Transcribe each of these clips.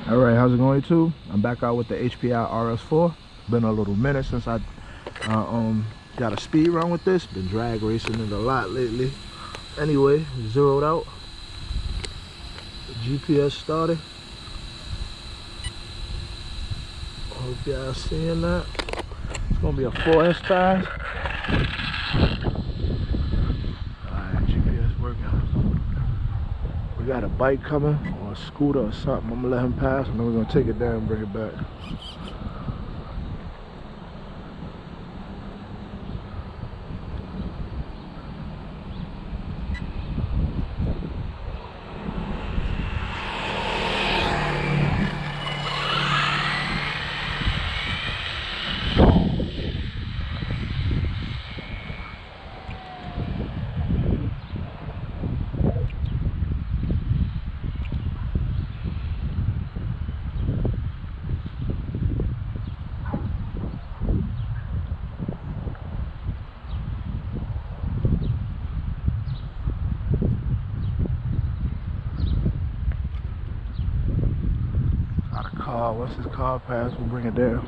Alright, how's it going, YouTube? I'm back out with the Hpi Rs4. Been a little minute since I got a speed run with this. Been drag racing it a lot lately. Anyway, zeroed out. The GPS started. Hope y'all seeing that. It's gonna be a 4S tires. Alright, GPS working. We got a bike coming, or a scooter or something. I'm gonna let him pass, and then we're gonna take it down and bring it back. Once this car passes, we'll bring it down.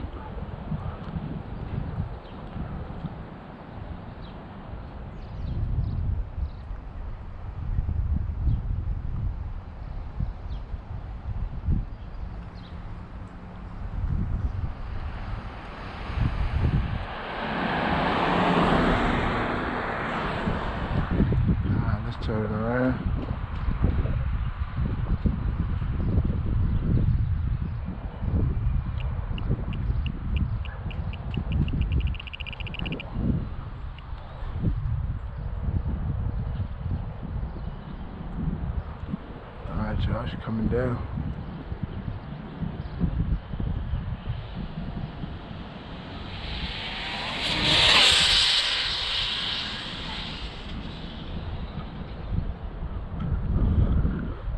Alright, let's turn it around. Alright, Josh, coming down.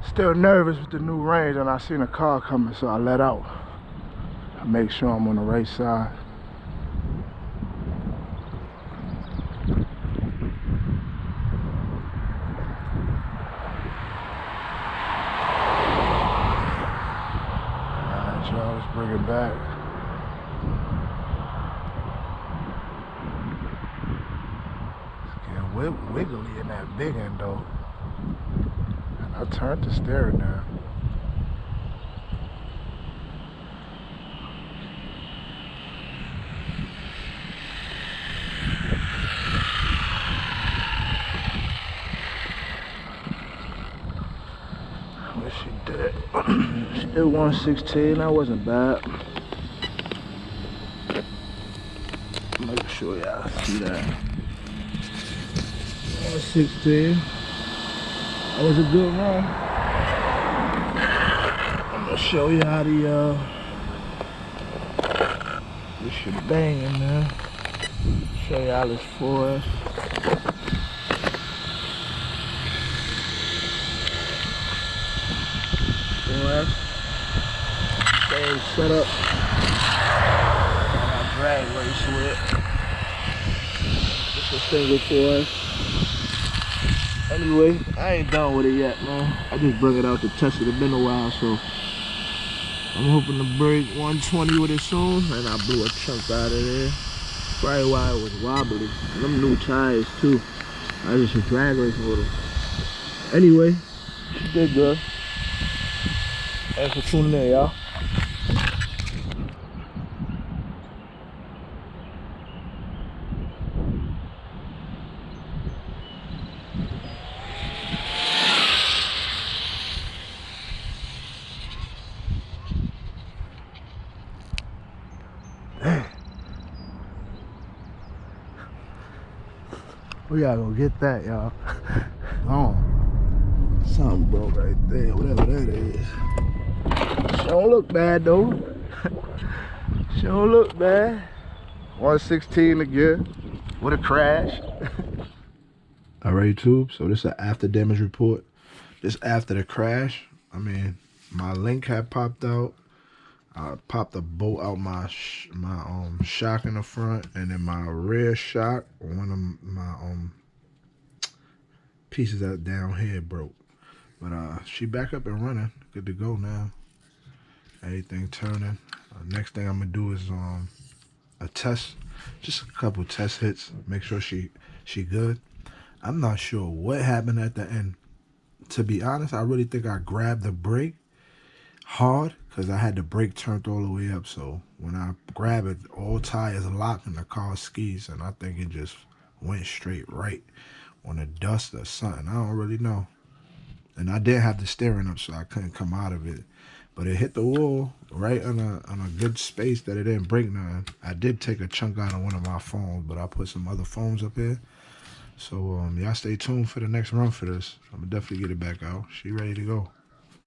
Still nervous with the new range, and I seen a car coming, so I let out. I make sure I'm on the right side. Alright, y'all, let's bring it back. It's getting wiggly in that big end though. And I turned the steering down. What she did? She did 116. That wasn't bad. Make sure y'all see that. 116. That was a good run. I'm gonna show you how this shit banging, man. Show y'all this 4S. Same setup. I drag race with it. Just a single 4S. Anyway, I ain't done with it yet, man. I just bring it out to test it. It's been a while, so I'm hoping to break 120 with it soon. And I blew a chunk out of there. Probably why it was wobbly. And them new tires too. I just was drag racing with them. Anyway, she did good. Thanks for tuning in, y'all. We gotta go get that, y'all. Oh, something broke right there, whatever that is. She don't look bad though. She don't look bad. 116 again with a crash. Alright, YouTube, so this is an after damage report. This after the crash. I mean, my link had popped out. I popped a bolt out my shock in the front, and then my rear shock, one of my pieces that down here broke. But she back up and running, good to go now. Everything turning. Next thing I'm gonna do is a test, just a couple test hits. Make sure she good. I'm not sure what happened at the end. To be honest, I really think I grabbed the brake hard because I had the brake turned all the way up. So when I grab it, all tires lock and the car skis, and I think it just went straight right on the dust or something. I don't really know. And I did have the steering up, so I couldn't come out of it. But it hit the wall right on a good space that it didn't break none. I did take a chunk out of one of my phones, but I put some other phones up here. So y'all stay tuned for the next run for this. I'm gonna definitely get it back out. She ready to go.